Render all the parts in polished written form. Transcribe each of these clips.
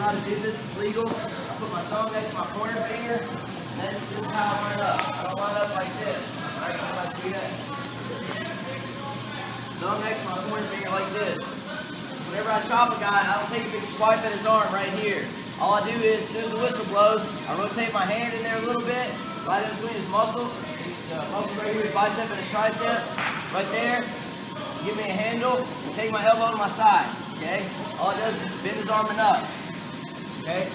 know how to do this. It's legal. I put my thumb next to my pointer finger, and then this is how I line up. I don't line up like this. All right, how about see that? Thumb next to my pointer finger like this. Whenever I chop a guy, I don't take a big swipe at his arm right here. All I do is, as soon as the whistle blows, I rotate my hand in there a little bit, right in between his muscle. Muscle right here, his bicep and his tricep, right there. Give me a handle and take my elbow to my side, okay? All it does is just bend his arm enough, okay?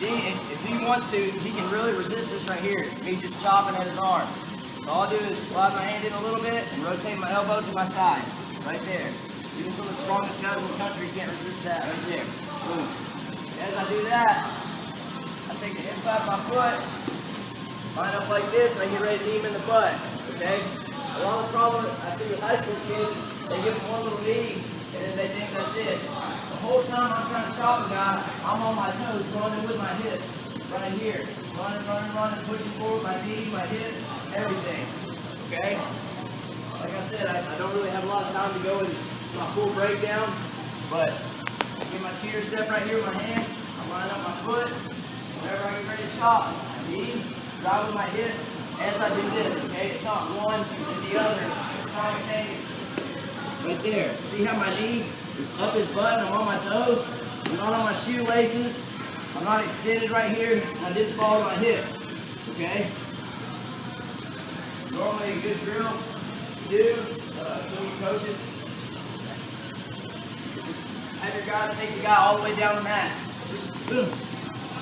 If he wants to, he can really resist this right here, me just chopping at his arm. So all I do is slide my hand in a little bit and rotate my elbow to my side, right there. Even some of the strongest guys in the country can't resist that right there. Boom. As I do that, I take the inside of my foot, line up like this, and I get ready to knee him in the butt, okay? A lot of the problem I see with high school kids, they give them one little knee, and then they think that's it. The whole time I'm trying to chop a guy, I'm on my toes, running with my hips, right here. Running, pushing forward, my knees, my hips, everything, okay? Like I said, I don't really have a lot of time to go into my full breakdown, but I get my cheater step right here with my hand, I line up my foot, whenever I get ready to chop, knee, drive with my hips, as I do this, okay? It's not one and the other, it's simultaneous. Right there, see how my knee is up his butt and I'm on my toes? I'm not on my shoelaces, I'm not extended right here, and I didn't fall to my hip, okay? Normally a good drill you do, some of you coaches, have your guy take the guy all the way down the mat. Boom.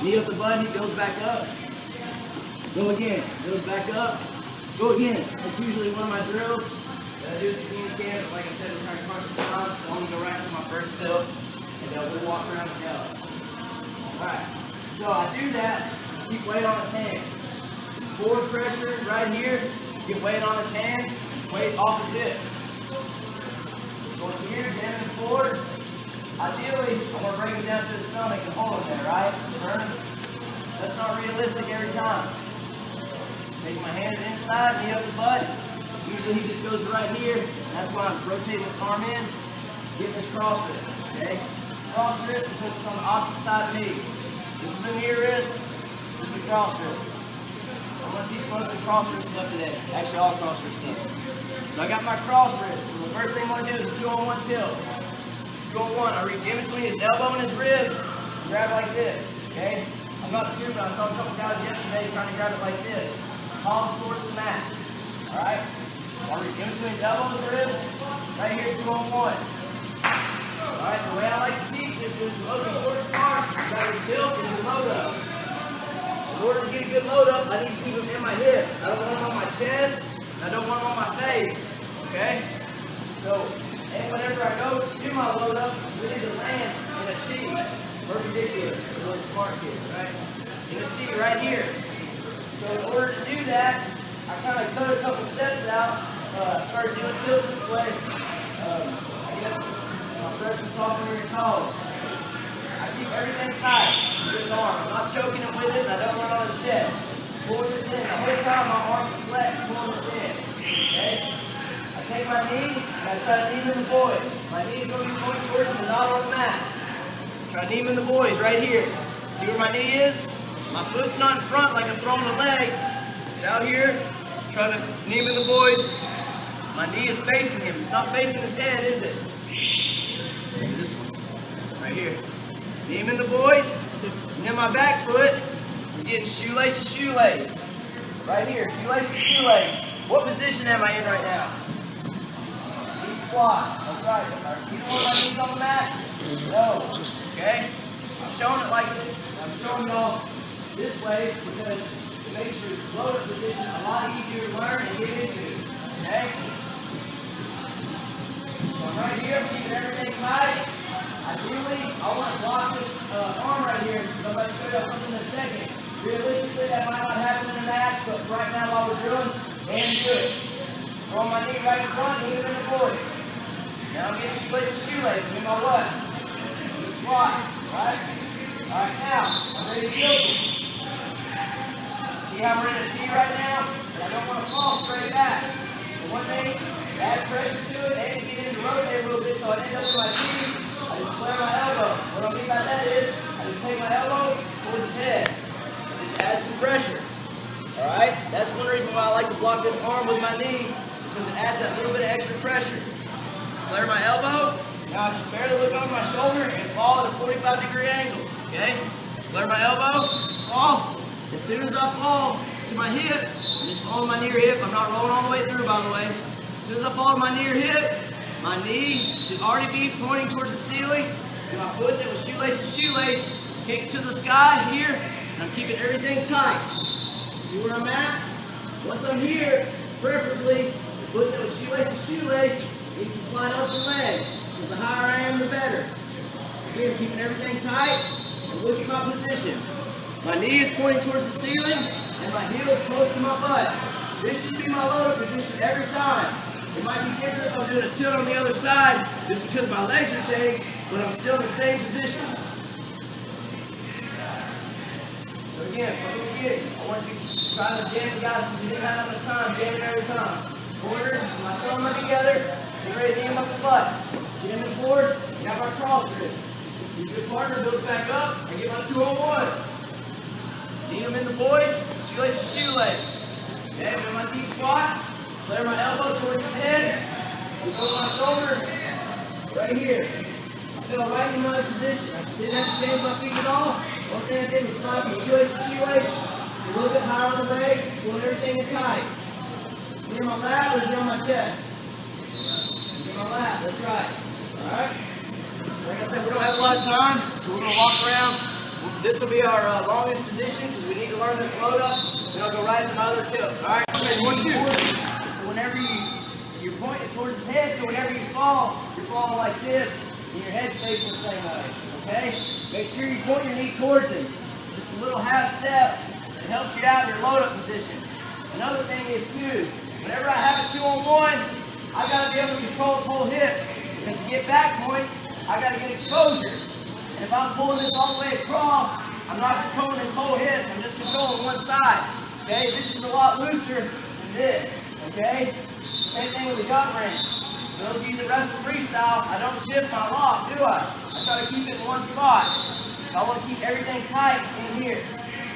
Knee up the butt, he goes back up. Go again, goes back up. Go again. That's usually one of my drills that I do at the community camp. Like I said, we're trying to crunch the time, so I'm going to go right to my first tilt, and we'll walk around together. Alright, so I do that, keep weight on his hands. Forward pressure right here, get weight on his hands, weight off his hips. Going here, jamming forward. Ideally, I want to bring him down to his stomach and hold him there, right? Turn him. That's not realistic every time. Take my hand inside, knee up his butt. Usually he just goes right here. That's why I'm rotating this arm in, getting this cross wrist, okay? Cross wrist and put this on the opposite side of me. This is the near wrist, this is the cross wrist. I'm going to teach most of the cross wrist stuff today. Actually, all cross wrist stuff. So I got my cross wrist. So the first thing I'm going to do is a 2-on-1 tilt. 2-on-1, I reach in between his elbow and his ribs, grab like this, okay? I'm not scooping, I saw a couple guys yesterday trying to grab it like this. Palms towards the mat, alright? I'll reach in between his elbow and ribs, right here, 2-on-1. Alright, the way I like to teach this is the most important part, you got your tilt and your load up. In order to get a good load up, I need to keep them in my hips. I don't want them on my chest, and I don't want them on my face, okay? So, and whenever I go do my load up, we need to land in a T, perpendicular, a really smart kid, right? In a T right here. So in order to do that, I kind of cut a couple steps out, started doing tilts this way. I guess my freshman, sophomore year in college. I keep everything tight with this arm. I'm not choking him with it, and I don't run on his chest. Pulling this in. The whole time my arm is flex, pulling this in. Okay? Take my knee, and I try to knee him in the boys. My knee is going to be pointing towards him and not on the mat. Try to knee him in the boys right here. See where my knee is? My foot's not in front like I'm throwing the leg. It's out here. Try to knee him in the boys. My knee is facing him. It's not facing his head, is it? Maybe this one. Right here. Knee him in the boys. And then my back foot is getting shoelace to shoelace. Right here. Shoelace to shoelace. What position am I in right now? Squat. That's right. Are you want my knees on the mat? No. Okay? I'm showing it like this. I'm showing y'all this way because it makes your load-up position a lot easier to learn and get into. Okay? So I'm right here, keeping everything tight. Ideally, I want to block this arm right here because I'm about to show you something in a second. Realistically, that might not happen in a match, but right now while we're drilling, and do it. Throw my knee right in front, knee in the boys. Now I'm getting shoelace to shoelace. Do my what? Squat. Right? Alright, now, I'm ready to tilt it. See how we're in a T right now? And I don't want to fall straight back. So one thing, add pressure to it, and get in to rotate a little bit so I end up with my T. I just flare my elbow. What I mean by that is, I just adds that little bit of extra pressure. Flare my elbow. Now I just barely look over my shoulder and fall at a 45-degree angle. Okay? Flare my elbow, fall. As soon as I fall to my hip, I'm just following my near hip. I'm not rolling all the way through, by the way. As soon as I fall to my near hip, my knee should already be pointing towards the ceiling. And my foot that was shoelace to shoelace kicks to the sky here, and I'm keeping everything tight. See where I'm at? Once I'm here, preferably, the foot that was shoelace to shoelace needs to slide up the leg. Because the higher I am, the better. Again, keeping everything tight, and look at my position. My knee is pointing towards the ceiling, and my heel is close to my butt. This should be my lower position every time. It might be different if I'm doing a tilt on the other side, just because my legs are changed, but I'm still in the same position. So again, from the beginning, I want you to try to jam the guys if you didn't have enough time, jam it every time. Corner, my thumb are together, get ready to aim up the butt. Jamming forward, got my cross wrist. Use your partner, build back up, and get my 2-on-1. Knee them in the boys, shoelace to shoelace. Okay, I'm in my deep squat, flare my elbow towards his head, go my shoulder, right here. I fell right in another position. I didn't have to change my feet at all. One thing I did was slide my shoelace to shoelace, a little bit higher on the leg, pulling everything in tight. Near my lap or near my chest? Near my lap, that's right. Alright? Like I said, we don't have a lot of time, so we're going to walk around. This will be our longest position because we need to learn this load up. Then I'll go right into my other tilts. Alright? Okay, 1, 2. So whenever you're pointing towards his head, so whenever you fall, you're falling like this, and your head's facing the same way. Okay? Make sure you point your knee towards him. Just a little half step. It helps you out in your load up position. Another thing is too, whenever I have a 2-on-1, I got to be able to control his whole hips. Because to get back points, I got to get exposure. And if I'm pulling this all the way across, I'm not controlling his whole hip, I'm just controlling one side. Okay, this is a lot looser than this. Okay? Same thing with the gut wrench. For those of you that wrestle freestyle, I don't shift my lock, do I? I try to keep it in one spot. I want to keep everything tight in here.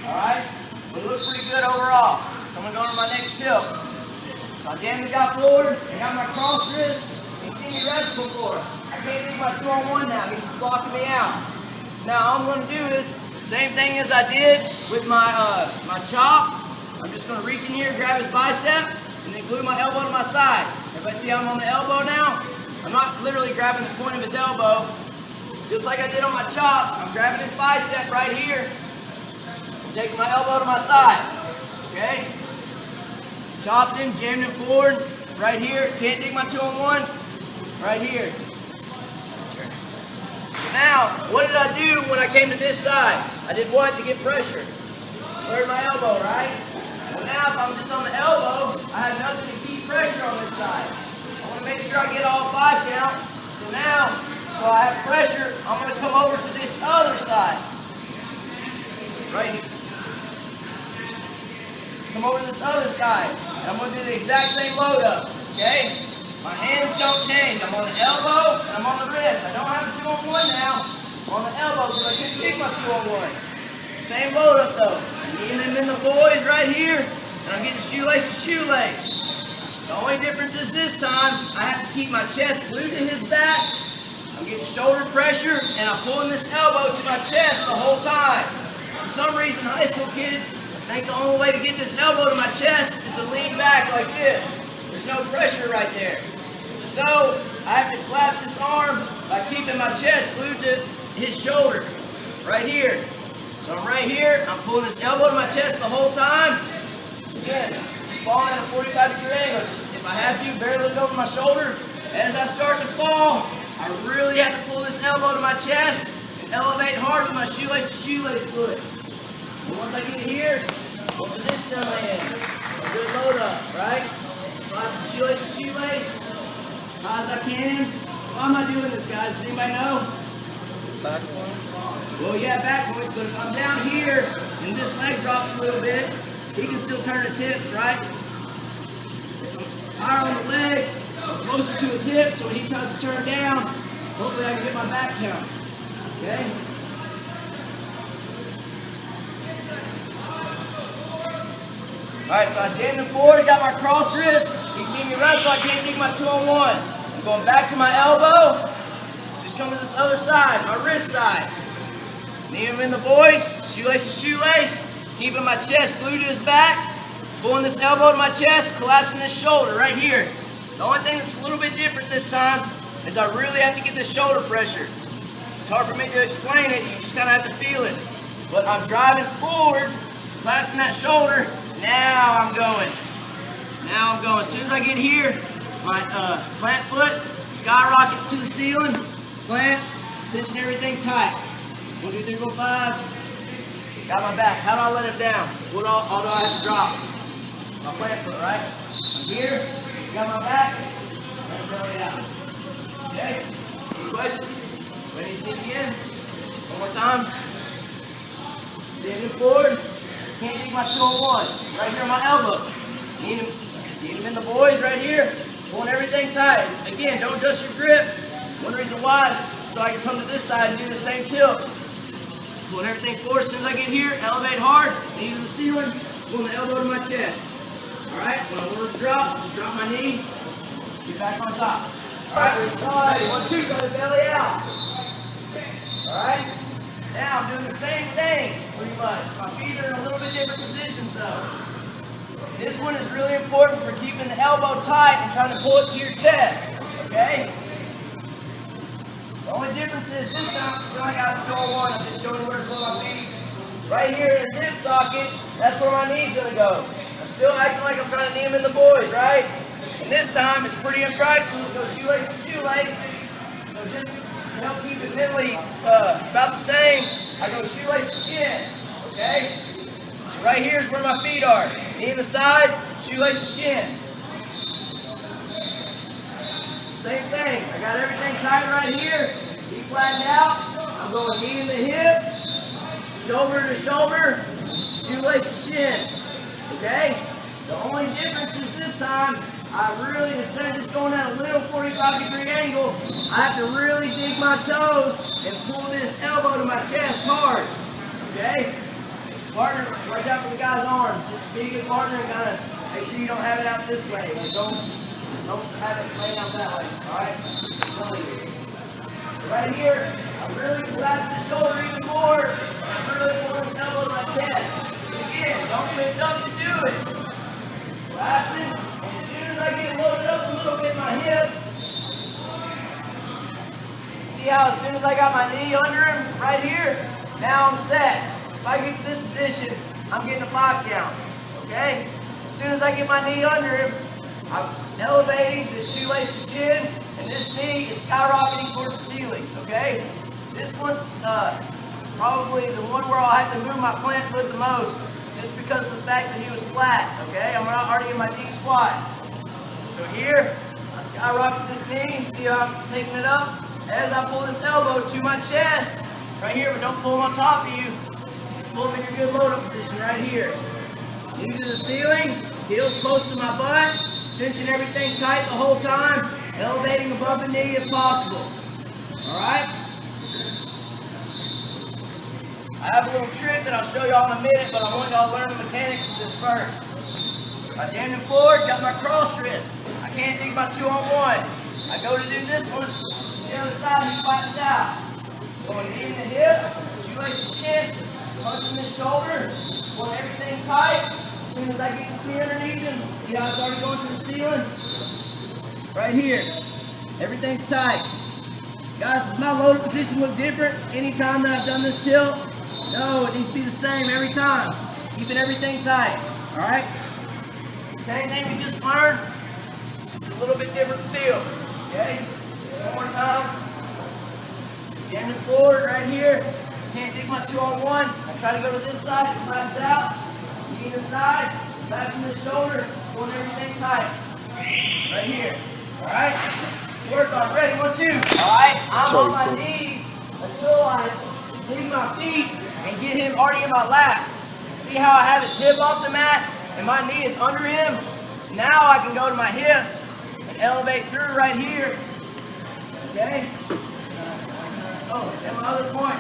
Alright? But it looks pretty good overall. So I'm going to go to my next tilt. So I jam the guy forward, I got my cross wrist, and see me wrestle before. I can't do my 2-on-1 now, he's blocking me out. Now all I'm going to do is, same thing as I did with my chop. I'm just going to reach in here, grab his bicep, and then glue my elbow to my side. Everybody see how I'm on the elbow now? I'm not literally grabbing the point of his elbow. Just like I did on my chop, I'm grabbing his bicep right here, and taking my elbow to my side. Okay? Chopped him, jammed him forward, right here. Can't dig my 2-on-1, right here. Now, what did I do when I came to this side? I did what to get pressure? Flared my elbow, right? Well, now if I'm just on the elbow, I have nothing to keep pressure on this side. I want to make sure I get all 5 count. So now, so I have pressure, I'm going to come over to this other side. Right here. Come over to this other side. And I'm going to do the exact same load up. Okay? My hands don't change. I'm on the elbow and I'm on the wrist. I don't have a 2-on-1 now. I'm on the elbow because I couldn't kick my 2-on-1. Same load up though. Kneeing him in the boys right here, and I'm getting shoelace to shoelace. The only difference is this time, I have to keep my chest glued to his back. I'm getting shoulder pressure, and I'm pulling this elbow to my chest the whole time. For some reason, high school kids think the only way to get this elbow to my chest is to lean back like this. There's no pressure right there. So, I have to collapse this arm by keeping my chest glued to his shoulder, right here. So I'm right here, I'm pulling this elbow to my chest the whole time. Again, just falling at a 45-degree angle. Just, if I have to, barely look over my shoulder. As I start to fall, I really have to pull this elbow to my chest and elevate hard with my shoelace to shoelace foot. And once I get here, what position am I in? A good load up, right? Slide from shoelace to shoelace. High as I can. Why am I doing this, guys? Does anybody know? Back points. Well, yeah, back points, but if I'm down here and this leg drops a little bit, he can still turn his hips, right? If I'm higher on the leg, I'm closer to his hips, so when he tries to turn down, hopefully I can get my back count. Okay? Alright, so I jammed him forward, got my cross wrist. You see me wrestle, I can't dig my 2-on-1. I'm going back to my elbow. Just come to this other side, my wrist side. Knee him in the voice, shoelace to shoelace. Keeping my chest glued to his back. Pulling this elbow to my chest, collapsing this shoulder right here. The only thing that's a little bit different this time is I really have to get this shoulder pressure. It's hard for me to explain it, you just kind of have to feel it. But I'm driving forward, collapsing that shoulder. Now I'm going. Now I'm going. As soon as I get here, my plant foot skyrockets to the ceiling. Plants, cinching everything tight. 1, 2, 3, 4, 5. Got my back. How do I let him down? What all do I have to drop? My plant foot, right? I'm here. Got my back. Let him belly out. Okay? Any questions? Ready to see it again? One more time. Moving forward. Can't dig my 2-on-1. Right here on my elbow. Need him in the boys right here. Pulling everything tight. Again, don't adjust your grip. One reason why is so I can come to this side and do the same tilt. Pulling everything forward. As soon as I get here, elevate hard. Knee to the ceiling. Pulling the elbow to my chest. Alright, when I want to drop, just drop my knee. Get back on top. Alright, 1, 2, go the belly out. Alright, now I'm doing the same thing pretty much. My feet are in a little bit different positions though. This one is really important for keeping the elbow tight and trying to pull it to your chest. Okay? The only difference is this time, until I got the 2-on-1, I'm just showing you where to put my feet. Right here in the hip socket, that's where my knee's going to go. I'm still acting like I'm trying to knee him in the boys, right? And this time, it's pretty impractical to go shoelace to shoelace. So just to help keep it mentally about the same, I go shoelace to shin, okay? So right here is where my feet are. Knee in the side, shoelace to shin. Same thing. I got everything tight right here. Feet flattened out. I'm going knee in the hip, shoulder to shoulder, shoelace to shin. Okay? The only difference is this time, I really, instead of just going at a little 45-degree angle, I have to really dig my toes and pull this elbow to my chest hard. Okay? Partner, watch out for the guy's arm. Just be a good partner and kind of make sure you don't have it out this way. Don't have it laying out that way. Alright? Right here, I really collapse the shoulder even more. I'm really pulling this elbow to my chest. Again, don't lift up to do it. Collapsing, and as soon as I get loaded up a little bit in my hip, see how as soon as I got my knee under him, right here, now I'm set. If I get to this position, I'm getting a 5 count. Okay? As soon as I get my knee under him, I'm elevating this shoelace to shin, and this knee is skyrocketing towards the ceiling. Okay? This one's probably the one where I'll have to move my plant foot the most, just because of the fact that he was flat. Okay? I'm already in my deep squat. So here, I skyrocket this knee. See how I'm taking it up? As I pull this elbow to my chest, right here, but don't pull them on top of you. Just pull them in your good load-up position right here. Knee to the ceiling, heels close to my butt, cinching everything tight the whole time, elevating above the knee if possible. Alright? I have a little trick that I'll show y'all in a minute, but I want y'all to learn the mechanics of this first. I jammed it forward, got my cross wrist. I can't dig my 2-on-1. I go to do this one, the other side, he flattens out. Going knee in the hip, shoelace to shin, punching this shoulder, pulling everything tight. As soon as I get this knee underneath him, see how it's already going to the ceiling? Right here. Everything's tight. Guys, does my loaded position look different anytime that I've done this tilt? No, it needs to be the same every time. Keeping everything tight. Alright? Same thing we just learned, just a little bit different feel. Okay? One more time. Jam it forward right here. Can't dig my 2-on-1. I try to go to this side, it flaps out. Knee to the side, back from the shoulder, pulling everything tight. Right here. Alright? Work on. Ready? 1, 2. Alright? I'm on my knees until I dig my feet and get him already in my lap. See how I have his hip off the mat and my knee is under him? Now I can go to my hip and elevate through right here. Okay? Oh, and my other point.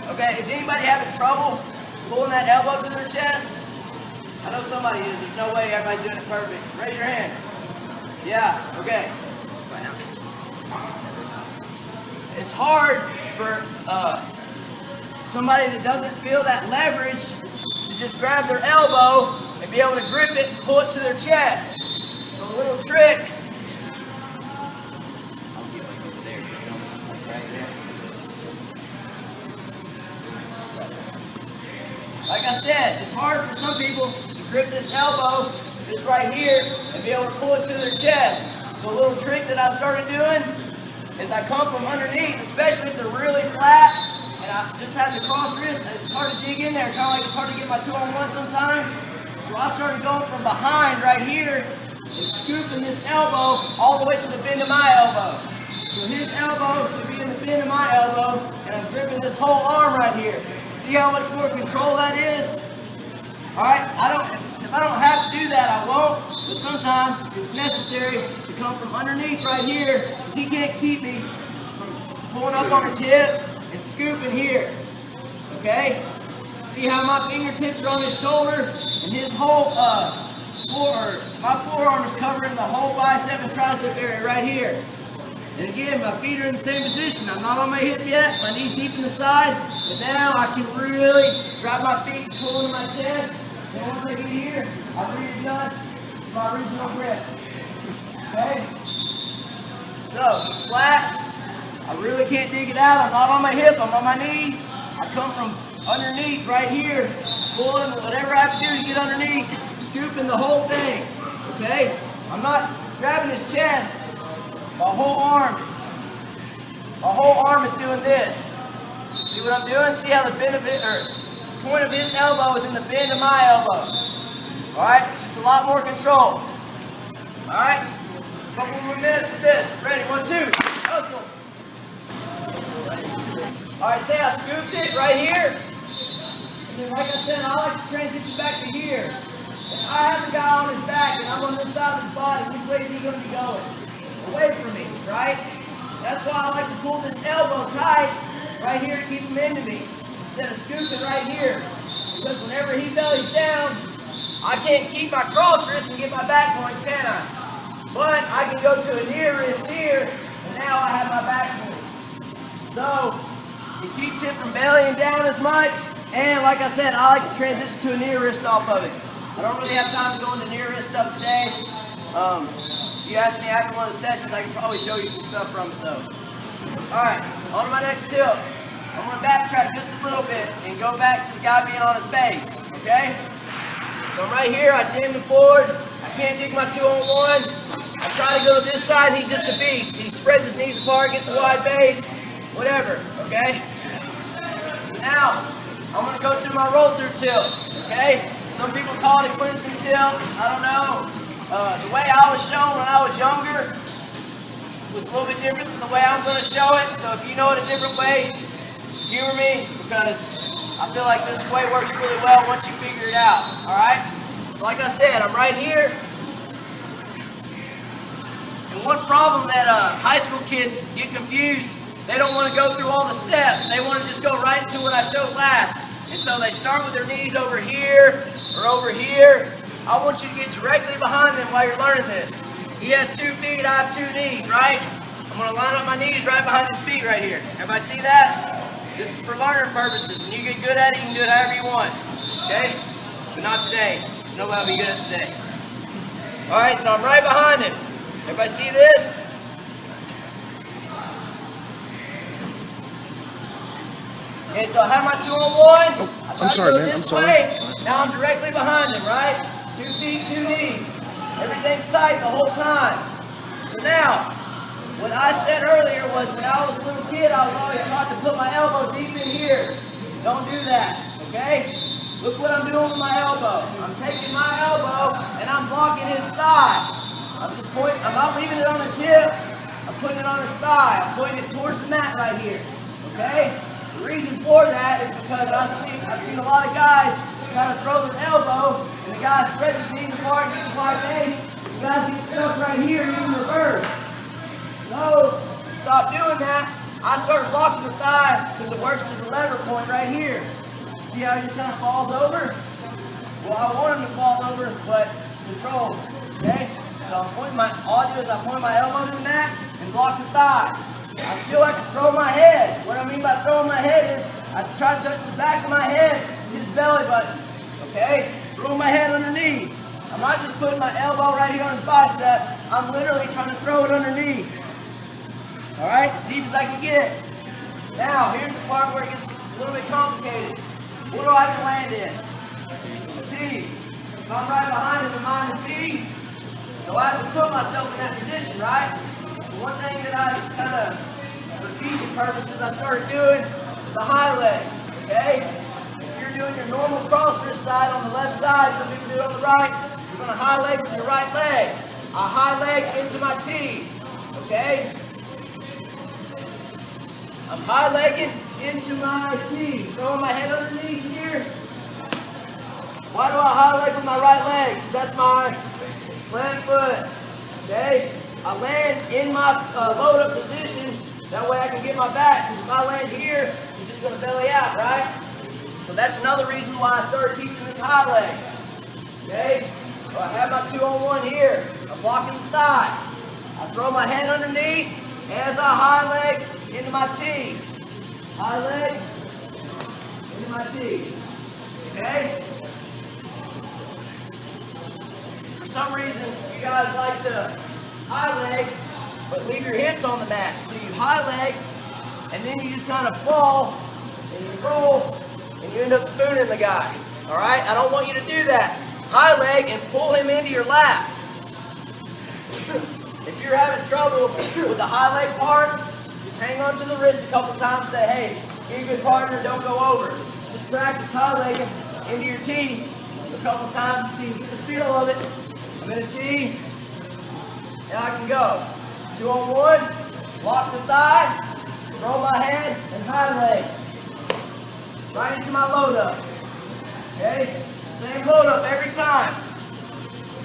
Okay, is anybody having trouble pulling that elbow to their chest? I know somebody is. There's no way everybody's doing it perfect. Raise your hand. Yeah, okay. It's hard for somebody that doesn't feel that leverage to just grab their elbow and be able to grip it and pull it to their chest. So a little trick. I'll get like over there, right there. Like I said, it's hard for some people to grip this elbow, this right here, and be able to pull it to their chest. So a little trick that I started doing is I come from underneath, especially if they're really flat, and I just have the cross wrist. It's hard to dig in there, kind of like it's hard to get my 2-on-1 sometimes. So I started going from behind right here and scooping this elbow all the way to the bend of my elbow. So his elbow should be in the bend of my elbow, and I'm gripping this whole arm right here. See how much more control that is? Alright, if I don't have to do that, I won't, but sometimes it's necessary to come from underneath right here, because he can't keep me from pulling up on his hip and scooping here. Okay? See how my fingertips are on his shoulder, and his whole my forearm is covering the whole bicep and tricep area right here. And again, my feet are in the same position. I'm not on my hip yet, my knees deep in the side, but now I can really grab my feet, pull into my chest, and once I get here, I readjust to my original grip. Okay? So, it's flat. I really can't dig it out. I'm not on my hip, I'm on my knees. I come from underneath right here, pulling whatever I have to do to get underneath, scooping the whole thing. Okay? I'm not grabbing his chest. My whole arm is doing this. See what I'm doing? See how the bend of it, or point of his elbow is in the bend of my elbow. Alright? It's just a lot more control. Alright? A couple more minutes with this. Ready? 1, 2. Hustle. Alright, say I scooped it right here. And then like I said, I like to transition back to here. And I have the guy on his back and I'm on this side of his body. Which way is he going to be going? Away from me, right? That's why I like to pull this elbow tight right here to keep him into me instead of scooping right here. Because whenever he bellies down, I can't keep my cross wrist and get my back points, can I? But I can go to a near wrist here, and now I have my back points. So it keeps him from bellying down as much, and like I said, I like to transition to a near wrist off of it. I don't really have time to go into near wrist stuff today. If you ask me after one of the sessions, I can probably show you some stuff from it though. Alright, on to my next tip. I'm going to backtrack just a little bit and go back to the guy being on his base. Okay? So I'm right here, I jam him forward. I can't dig my 2-on-1. I try to go to this side, he's just a beast. He spreads his knees apart, gets a wide base, whatever. Okay? Now, I'm going to go through my roll through tilt. Okay? Some people call it a Clemson tilt. I don't know. The way I was shown when I was younger was a little bit different than the way I'm going to show it. So if you know it a different way, humor me, because I feel like this way works really well once you figure it out. Alright? So like I said, I'm right here. And one problem that high school kids get confused, they don't want to go through all the steps. They want to just go right into what I showed last. And so they start with their knees over here or over here. I want you to get directly behind them while you're learning this. He has 2 feet, I have 2 knees, right? I'm going to line up my knees right behind his feet right here. Everybody see that? This is for learning purposes. When you get good at it, you can do it however you want. Okay? But not today. Nobody will be good at it today. Alright, so I'm right behind him. Everybody see this? Okay, so I have my 2-on-1. I'm sorry, man. I'm sorry. Now I'm directly behind him, right? 2 feet, 2 knees. Everything's tight the whole time. So now, what I said earlier was when I was a little kid, I was always taught to put my elbow deep in here. Don't do that, okay? Look what I'm doing with my elbow. I'm taking my elbow and I'm blocking his thigh. I'm not leaving it on his hip. I'm putting it on his thigh. I'm pointing it towards the mat right here, okay? The reason for that is because I've seen a lot of guys try to throw their elbow, and the guy spreads his knees apart, gets a wide base. The guys get stuck right here, even reverse. So, stop doing that. I start blocking the thigh because it works as a lever point right here. See how he just kind of falls over? Well, I want him to fall over, but control, okay? So all I do is I point my elbow to the mat and block the thigh. I still have to throw my head. What I mean by throwing my head is I try to touch the back of my head to his belly button, okay? Throw my head underneath. I'm not just putting my elbow right here on his bicep. I'm literally trying to throw it underneath. All right, as deep as I can get. Now, here's the part where it gets a little bit complicated. What do I have to land in? The T. If I'm right behind him, behind the T, so I have to put myself in that position, right? The one thing that I kind of, for teaching purposes, I started doing is the high leg, okay? If you're doing your normal cross wrist side on the left side, some people do it on the right, you're going to high leg with your right leg. I high leg into my T, okay? I'm high legging into my T, throwing my head underneath here. Why do I high leg with my right leg? Because that's my plant foot, okay? I land in my load up position, that way I can get my back, because if I land here, I'm just going to belly out, right? So that's another reason why I started teaching this high leg, okay? So I have my 2-on-1 here. I'm blocking the thigh. I throw my head underneath as I high leg into my T. High leg into my T. Okay? For some reason, you guys like to high leg, but leave your hips on the mat. So you high leg, and then you just kind of fall, and you roll, and you end up spooning the guy. All right? I don't want you to do that. High leg and pull him into your lap. If you're having trouble with the high leg part, just hang on to the wrist a couple times. Say, hey, you're a good partner, don't go over. Just practice high legging into your T a couple times until you get the feel of it. I'm in a T, and I can go. 2-on-1, lock the thigh, throw my head, and high leg. Right into my load up. Okay? Same load up every time.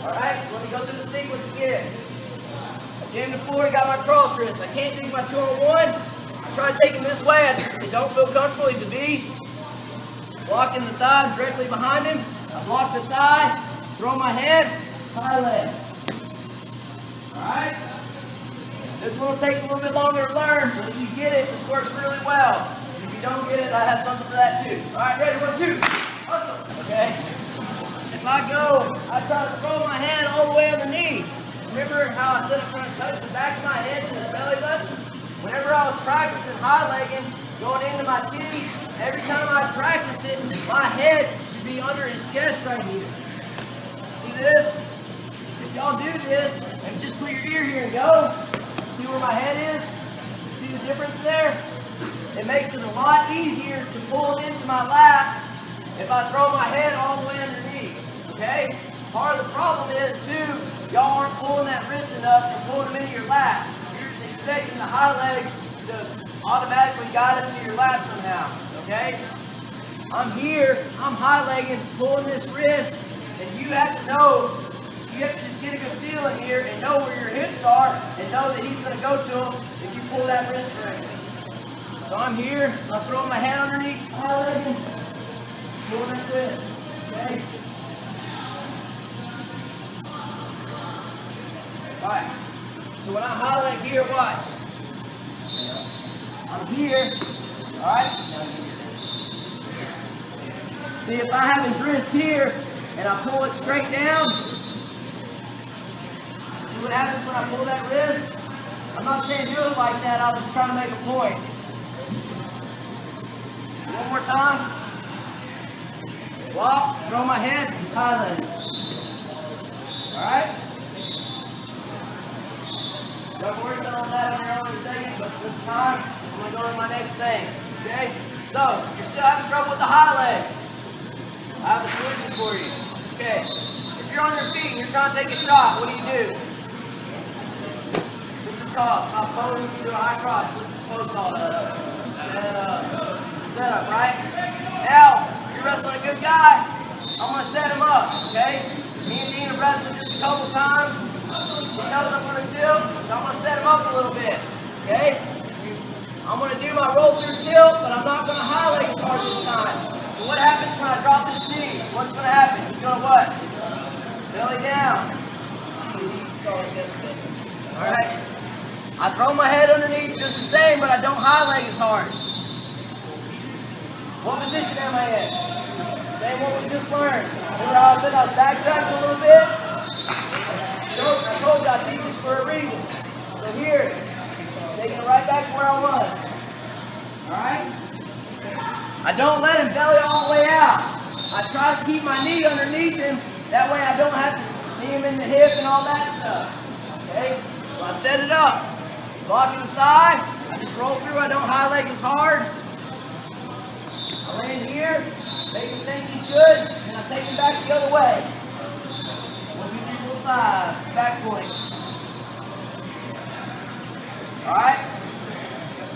Alright, so let me go through the sequence again. I jammed the floor, got my cross wrist. I can't take my 2-on-1. I try to take him this way. I don't feel comfortable. He's a beast. Blocking the thigh directly behind him. I block the thigh, throw my head, high leg. Alright? This one will take a little bit longer to learn, but if you get it, this works really well. If you don't get it, I have something for that too. Alright, ready? 1, 2. Awesome. Okay? If I go, I try to throw my hand all the way underneath. Remember how I said I'm trying to touch the back of my head to the belly button? Whenever I was practicing high legging, going into my T, every time I practice it, my head should be under his chest right here. See this? If y'all do this, and just put your ear here and go, see where my head is? See the difference there? It makes it a lot easier to pull it into my lap if I throw my head all the way underneath, okay? Part of the problem is, too, y'all aren't pulling that wrist enough and pulling them into your lap. You're just expecting the high leg to automatically guide it to your lap somehow, okay? I'm here, I'm high legging, pulling this wrist, and you have to know, you have to just get a good feeling here and know where your hips are and know that he's going to go to them if you pull that wrist string. So I'm here, I'm throwing my head underneath, high legging, pulling that wrist, okay? Alright, so when I high leg here, watch. I'm here, alright? See, if I have his wrist here and I pull it straight down, see what happens when I pull that wrist? I'm not saying do it like that, I was trying to make a point. One more time. Walk, throw my head, high leg. Alright? I'm working on that on your own in a second, but this time, I'm going to go to my next thing, okay? So, you're still having trouble with the high leg. I have a solution for you, okay? If you're on your feet and you're trying to take a shot, what do you do? This is called a pose to a high cross. What's this pose called? Set up, right? Now, if you're wrestling a good guy, I'm going to set him up, okay? Me and Dean have wrestled just a couple times. He knows I'm going to tilt, so I'm going to set him up a little bit, okay? I'm going to do my roll through tilt, but I'm not going to high leg as hard this time. So what happens when I drop this knee? What's going to happen? He's gonna what? Belly down. Alright. I throw my head underneath just the same, but I don't high leg as hard. What position am I in? Same what we just learned. Remember how I said I was backtracking a little bit? I told you I teach this for a reason. So here, taking it right back to where I was. Alright? I don't let him belly all the way out. I try to keep my knee underneath him. That way I don't have to knee him in the hip and all that stuff. Okay? So I set it up. Blocking the thigh. I just roll through. I don't high leg as hard. I land here. Make him think he's good. And I take him back the other way. 1, 2, 3, 4, 5. Back points. Alright?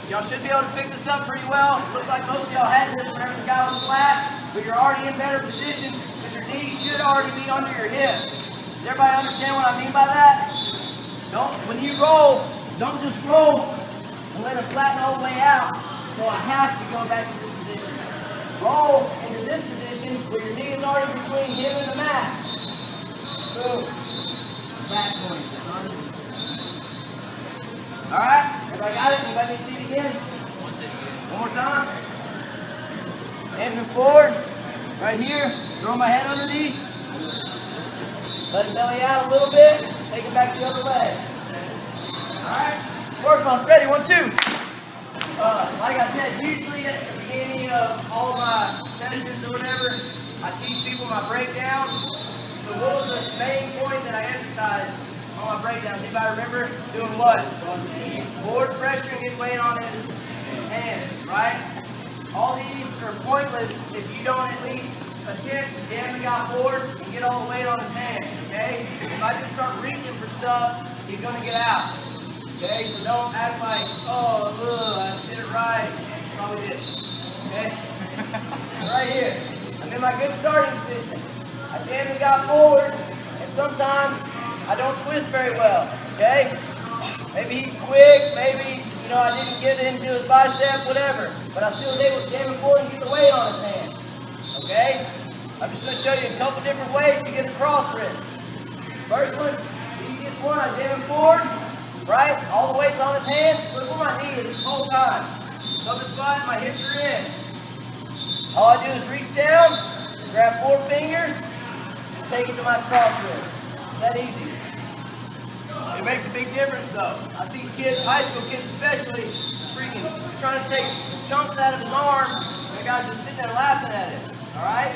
Y'all should be able to pick this up pretty well. It looked like most of y'all had this whenever the guy was flat. But you're already in better position because your knees should already be under your hip. Does everybody understand what I mean by that? When you roll, don't just roll and let it flatten all the way out. So I have to go back to this position. Roll into this position where your knee is already between him and the mat. Boom. Back point, son. Alright, everybody got it? Anybody need to see it again? One more time. And move forward. Right here. Throw my head underneath. Let it belly out a little bit. Take it back the other leg. Alright. Work on it. Ready? 1, 2. Like I said, usually at the beginning of all of my sessions or whatever, I teach people my breakdown. So what was the main point that I emphasized on my breakdowns? Anybody remember doing what? Forward pressure and get weight on his hands, right? All these are pointless if you don't at least attempt to jam the guy forward and get all the weight on his hand, okay? If I just start reaching for stuff, he's going to get out, okay? So don't act like, oh, look, I did it right. Probably did, okay? Right here, I'm in my good starting position. I jam the guy forward, and sometimes I don't twist very well, okay? Maybe he's quick, maybe, I didn't get into his bicep, whatever. But I still was able to jam him forward and get the weight on his hand. Okay? I'm just going to show you a couple different ways to get a cross wrist. First one, the easiest one, I jam him forward, right? All the weight's on his hands. Look where my knee is this whole time. Up his butt, my hips are in. All I do is reach down, grab 4 fingers, just take it to my cross wrist. It's that easy. It makes a big difference though. I see kids, high school kids especially, just freaking trying to take chunks out of his arm, and the guy's just sitting there laughing at it. Alright?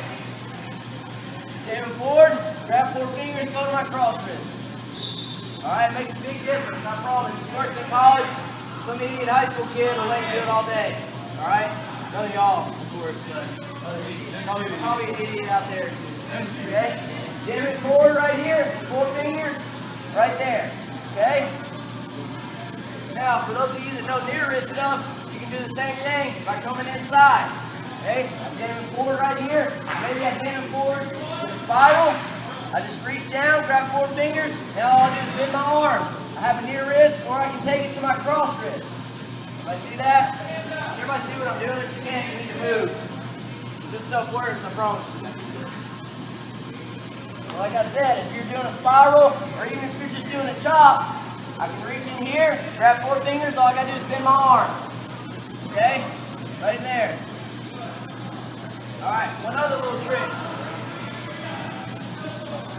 Jam him forward, grab 4 fingers, go to my cross wrist. Alright, it makes a big difference, I promise. It starts in college, some idiot high school kid will let you do it all day. Alright? None of y'all, of course, but probably an idiot out there. Okay? Jam it forward right here, 4 fingers, right there. Okay? Now, for those of you that know near wrist stuff, you can do the same thing by coming inside. Okay? I'm jamming forward right here. Maybe I jam it forward with a spiral. I just reach down, grab 4 fingers, and all I do is bend my arm. I have a near wrist, or I can take it to my cross wrist. Everybody see that? Everybody see what I'm doing? If you can't, you need to move. This stuff works, I promise you. Like I said, if you're doing a spiral, or even if you're just doing a chop, I can reach in here, grab 4 fingers, all I gotta do is bend my arm. Okay? Right in there. Alright, one other little trick.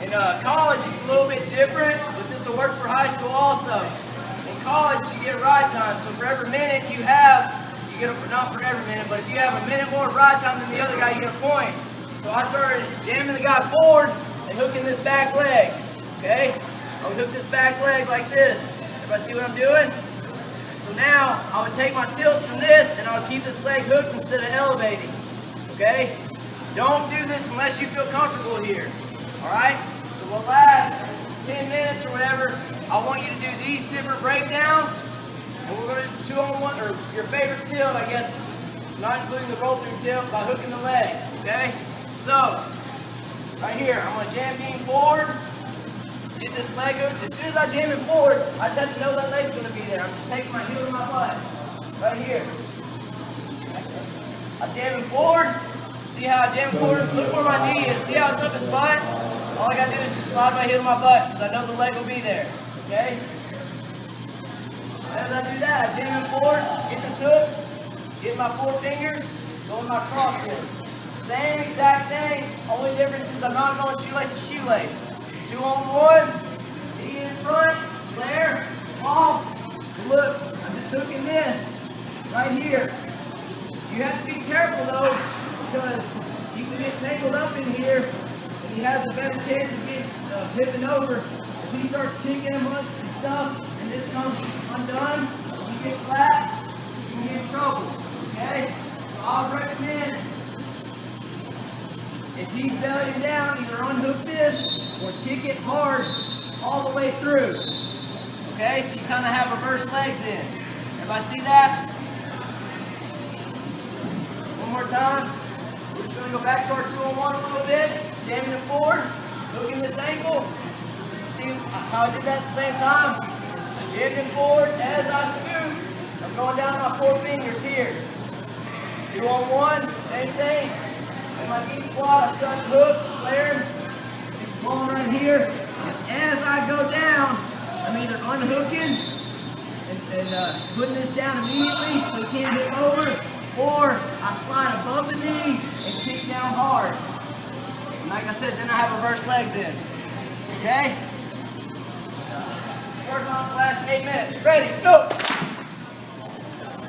In college, it's a little bit different, but this will work for high school also. In college, you get ride time, so for every minute you have, not for every minute, but if you have a minute more ride time than the other guy, you get a point. So I started jamming the guy forward, and hooking this back leg, okay? I would hook this back leg like this. Everybody see what I'm doing? So now, I would take my tilts from this, and I would keep this leg hooked instead of elevating, okay? Don't do this unless you feel comfortable here, all right? So the last 10 minutes or whatever, I want you to do these different breakdowns, and we're going to do 2-on-1, or your favorite tilt, I guess, not including the roll-through tilt, by hooking the leg, okay? So, right here, I'm going to jam beam forward, get this leg hooked. As soon as I jam it forward, I just have to know that leg's going to be there. I'm just taking my heel to my butt. Right here. I jam it forward. See how I jam forward? Look where my knee is. See how it's up his butt? All I gotta do is just slide my heel to my butt because I know the leg will be there. Okay? As I do that, I jam him forward, get this hook, get my 4 fingers, go in my cross twist. Same exact thing, only difference is I'm not going shoelace to shoelace. 2 on 1, knee in front, flare, off. Look, I'm just hooking this right here. You have to be careful though, because you can get tangled up in here and he has a better chance of getting pivoting over. If he starts kicking him up and stuff and this comes undone, you get flat, you can get in trouble. Okay? So I'll recommend if he's bellying down, either unhook this or kick it hard all the way through. Okay, so you kind of have reverse legs in. Everybody see that? One more time. We're just going to go back to our 2 on 1 a little bit. Jamming it forward. Hooking this ankle. See how I did that at the same time? Jamming it forward as I scoot. I'm going down to my 4 fingers here. 2 on 1. Same thing. In my deep squat, I start to hook, flaring, going right here. And as I go down, I'm either unhooking and putting this down immediately so he can't hit over, or I slide above the knee and kick down hard. And like I said, then I have reverse legs in. Okay? Work on the last 8 minutes. Ready, go!